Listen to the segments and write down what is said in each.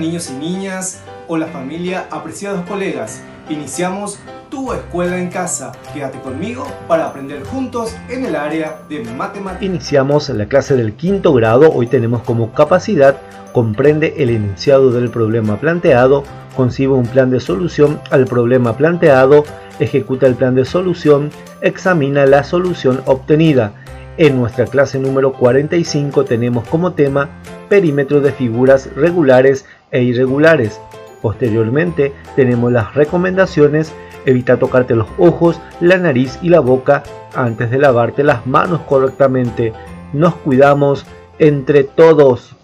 niños y niñas, hola familia, apreciados colegas. Iniciamos Tu Escuela en Casa. Quédate conmigo para aprender juntos en el área de matemáticas. Iniciamos la clase del quinto grado. Hoy tenemos como capacidad: comprende el enunciado del problema planteado, concibe un plan de solución al problema planteado, ejecuta el plan de solución, examina la solución obtenida. En nuestra clase número 45 tenemos como tema perímetro de figuras regulares e irregulares. Posteriormente tenemos las recomendaciones: evita tocarte los ojos, la nariz y la boca antes de lavarte las manos correctamente. Nos cuidamos entre todos.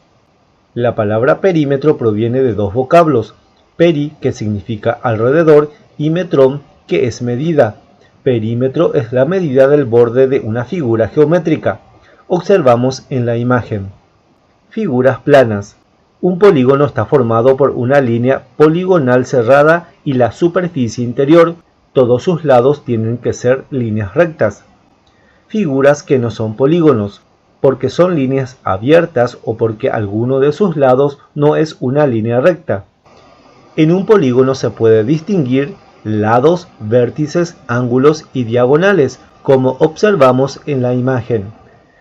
La palabra perímetro proviene de dos vocablos: peri, que significa alrededor, y metrón, que es medida. Perímetro es la medida del borde de una figura geométrica. Observamos en la imagen. Figuras planas. Un polígono está formado por una línea poligonal cerrada y la superficie interior. Todos sus lados tienen que ser líneas rectas. Figuras que no son polígonos, porque son líneas abiertas o porque alguno de sus lados no es una línea recta. En un polígono se puede distinguir lados, vértices, ángulos y diagonales, como observamos en la imagen.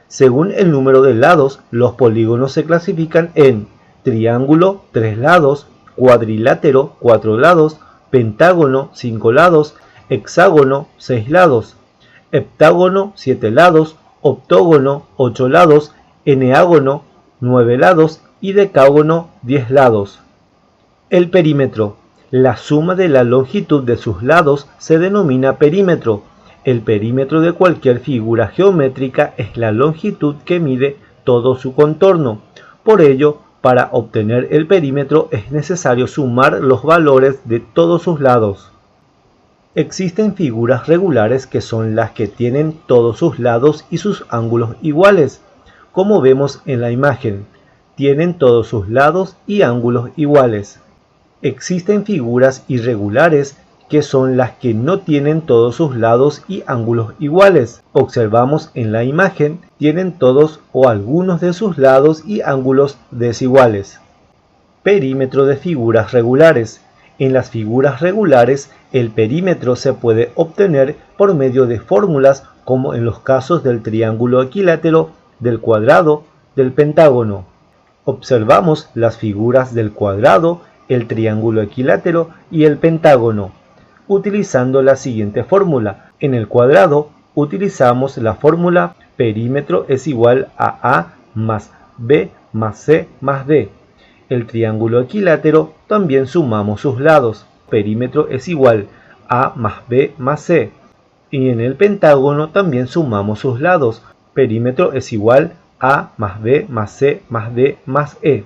Según el número de lados, los polígonos se clasifican en triángulo, 3 lados, cuadrilátero, 4 lados, pentágono, 5 lados, hexágono, 6 lados, heptágono, 7 lados, octógono, 8 lados, eneágono, 9 lados y decágono, 10 lados. El perímetro. La suma de la longitud de sus lados se denomina perímetro. El perímetro de cualquier figura geométrica es la longitud que mide todo su contorno. Por ello, para obtener el perímetro es necesario sumar los valores de todos sus lados. Existen figuras regulares, que son las que tienen todos sus lados y sus ángulos iguales. Como vemos en la imagen, tienen todos sus lados y ángulos iguales. Existen figuras irregulares, que son las que no tienen todos sus lados y ángulos iguales. Observamos en la imagen, tienen todos o algunos de sus lados y ángulos desiguales. Perímetro de figuras regulares. En las figuras regulares, el perímetro se puede obtener por medio de fórmulas, como en los casos del triángulo equilátero, del cuadrado, del pentágono. Observamos las figuras del cuadrado, el triángulo equilátero y el pentágono, utilizando la siguiente fórmula. En el cuadrado utilizamos la fórmula perímetro es igual a A más B más C más D. El triángulo equilátero también sumamos sus lados. Perímetro es igual a más B más C. Y en el pentágono también sumamos sus lados. Perímetro es igual a más B más C más D más E.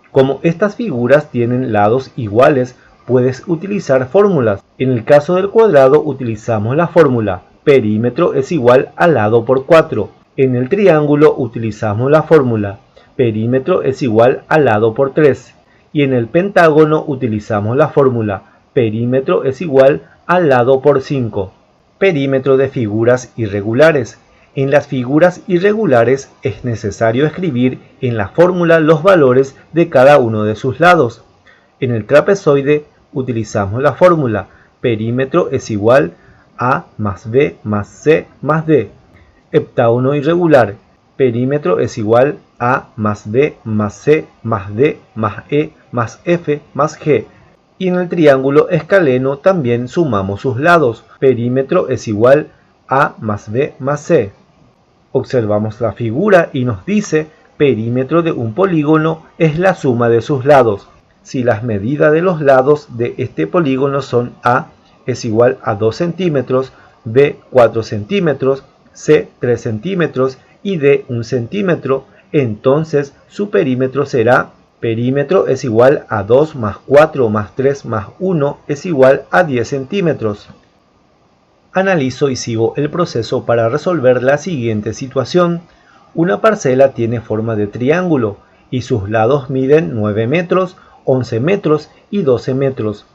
Como estas figuras tienen lados iguales, puedes utilizar fórmulas. En el caso del cuadrado utilizamos la fórmula perímetro es igual a lado por 4. En el triángulo utilizamos la fórmula perímetro es igual a lado por 3. Y en el pentágono utilizamos la fórmula perímetro es igual a lado por 5. Perímetro de figuras irregulares. En las figuras irregulares es necesario escribir en la fórmula los valores de cada uno de sus lados. En el trapezoide utilizamos la fórmula perímetro es igual a más B más C más D. Heptágono irregular. Perímetro es igual a más B más C más D más E más F más G. Y en el triángulo escaleno también sumamos sus lados. Perímetro es igual a más B más C. Observamos la figura y nos dice: perímetro de un polígono es la suma de sus lados. Si las medidas de los lados de este polígono son A es igual a 2 centímetros, B 4 centímetros, C 3 centímetros y D 1 centímetro, entonces su perímetro será: perímetro es igual a 2 más 4 más 3 más 1 es igual a 10 centímetros. Analizo y sigo el proceso para resolver la siguiente situación. Una parcela tiene forma de triángulo y sus lados miden 9 metros, 11 metros y 12 metros.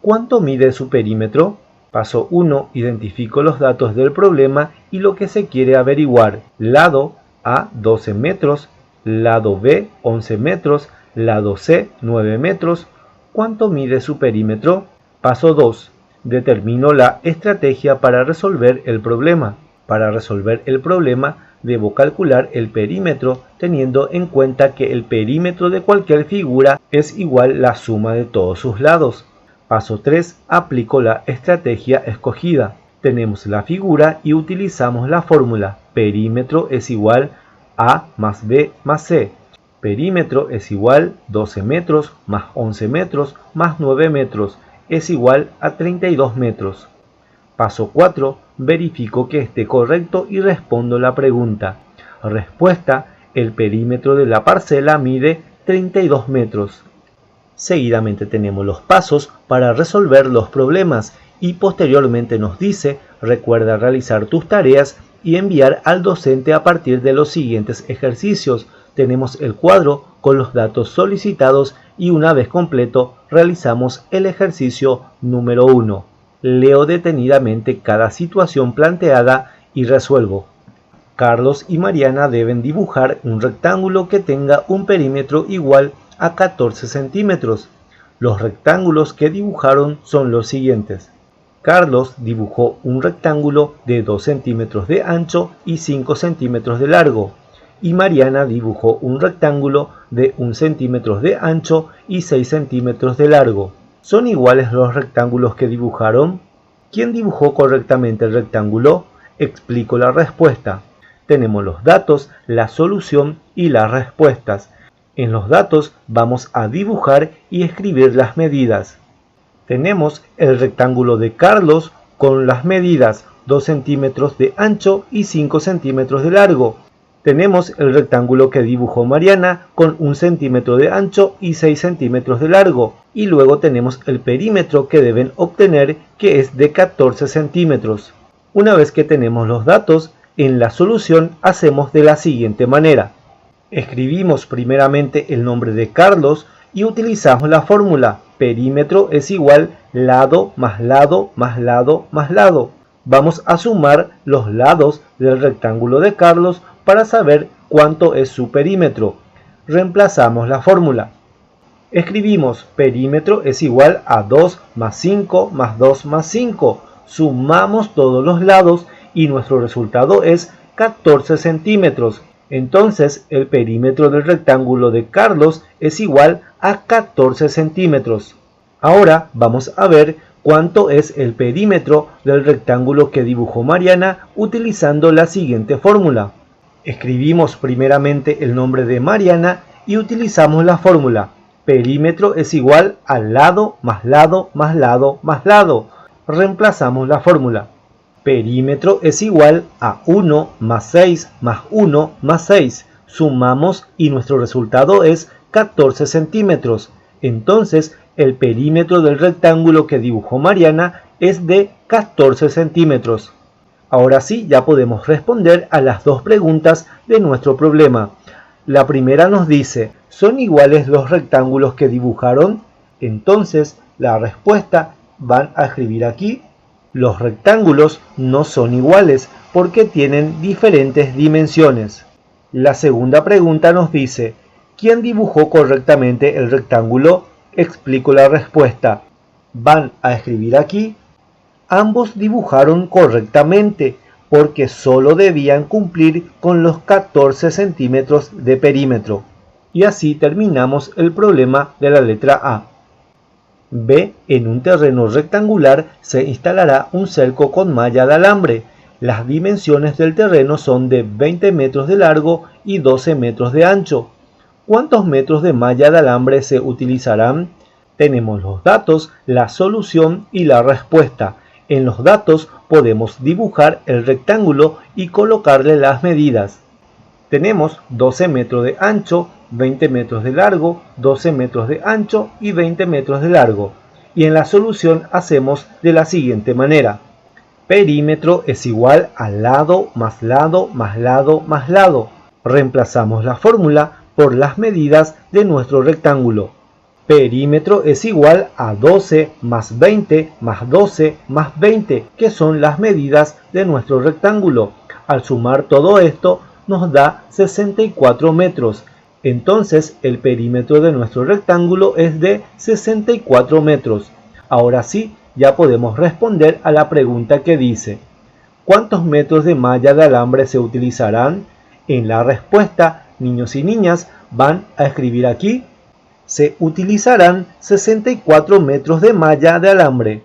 ¿Cuánto mide su perímetro? Paso 1. Identifico los datos del problema y lo que se quiere averiguar. Lado A 12 metros, lado B 11 metros, Lado C, 9 metros. ¿Cuánto mide su perímetro? Paso 2. Determino la estrategia para resolver el problema. Para resolver el problema, debo calcular el perímetro teniendo en cuenta que el perímetro de cualquier figura es igual a la suma de todos sus lados. Paso 3. Aplico la estrategia escogida. Tenemos la figura y utilizamos la fórmula. Perímetro es igual a más B más C. Perímetro es igual 12 metros más 11 metros más 9 metros es igual a 32 metros. Paso 4. Verifico que esté correcto y respondo la pregunta. Respuesta: el perímetro de la parcela mide 32 metros. Seguidamente tenemos los pasos para resolver los problemas y posteriormente nos dice: recuerda realizar tus tareas y enviar al docente a partir de los siguientes ejercicios. Tenemos el cuadro con los datos solicitados y una vez completo realizamos el ejercicio número 1. Leo detenidamente cada situación planteada y resuelvo. Carlos y Mariana deben dibujar un rectángulo que tenga un perímetro igual a 14 centímetros. Los rectángulos que dibujaron son los siguientes. Carlos dibujó un rectángulo de 2 centímetros de ancho y 5 centímetros de largo. Y Mariana dibujó un rectángulo de 1 centímetro de ancho y 6 centímetros de largo. ¿Son iguales los rectángulos que dibujaron? ¿Quién dibujó correctamente el rectángulo? Explico la respuesta. Tenemos los datos, la solución y las respuestas. En los datos vamos a dibujar y escribir las medidas. Tenemos el rectángulo de Carlos con las medidas 2 centímetros de ancho y 5 centímetros de largo. Tenemos el rectángulo que dibujó Mariana con 1 centímetro de ancho y 6 centímetros de largo. Y luego tenemos el perímetro que deben obtener, que es de 14 centímetros. Una vez que tenemos los datos, en la solución hacemos de la siguiente manera. Escribimos primeramente el nombre de Carlos y utilizamos la fórmula. Perímetro es igual lado más lado más lado más lado. Vamos a sumar los lados del rectángulo de Carlos para saber cuánto es su perímetro. Reemplazamos la fórmula. Escribimos perímetro es igual a 2 más 5 más 2 más 5. Sumamos todos los lados y nuestro resultado es 14 centímetros. Entonces el perímetro del rectángulo de Carlos es igual a 14 centímetros. Ahora vamos a ver cuánto es el perímetro del rectángulo que dibujó Mariana utilizando la siguiente fórmula. Escribimos primeramente el nombre de Mariana y utilizamos la fórmula. Perímetro es igual a lado más lado más lado más lado. Reemplazamos la fórmula. Perímetro es igual a 1 más 6 más 1 más 6. Sumamos y nuestro resultado es 14 centímetros. Entonces el perímetro del rectángulo que dibujó Mariana es de 14 centímetros. Ahora sí, ya podemos responder a las dos preguntas de nuestro problema. La primera nos dice: ¿son iguales los rectángulos que dibujaron? Entonces la respuesta van a escribir aquí. Los rectángulos no son iguales porque tienen diferentes dimensiones. La segunda pregunta nos dice: ¿quién dibujó correctamente el rectángulo? Explico la respuesta. Van a escribir aquí. Ambos dibujaron correctamente porque solo debían cumplir con los 14 centímetros de perímetro. Y así terminamos el problema de la letra A. B. En un terreno rectangular se instalará un cerco con malla de alambre. Las dimensiones del terreno son de 20 metros de largo y 12 metros de ancho. ¿Cuántos metros de malla de alambre se utilizarán? Tenemos los datos, la solución y la respuesta. En los datos podemos dibujar el rectángulo y colocarle las medidas. Tenemos 12 metros de ancho, 20 metros de largo, 12 metros de ancho y 20 metros de largo. Y en la solución hacemos de la siguiente manera. Perímetro es igual a lado más lado más lado más lado. Reemplazamos la fórmula por las medidas de nuestro rectángulo. Perímetro es igual a 12 más 20 más 12 más 20, que son las medidas de nuestro rectángulo. Al sumar todo esto nos da 64 metros. Entonces el perímetro de nuestro rectángulo es de 64 metros. Ahora sí, ya podemos responder a la pregunta que dice: ¿cuántos metros de malla de alambre se utilizarán? En la respuesta, niños y niñas, van a escribir aquí: se utilizarán 64 metros de malla de alambre.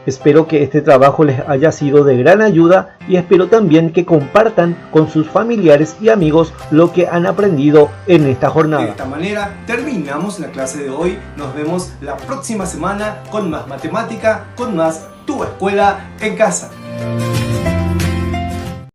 Espero que este trabajo les haya sido de gran ayuda y espero también que compartan con sus familiares y amigos lo que han aprendido en esta jornada. De esta manera terminamos la clase de hoy. Nos vemos la próxima semana con más matemática, con más Tu Escuela en Casa.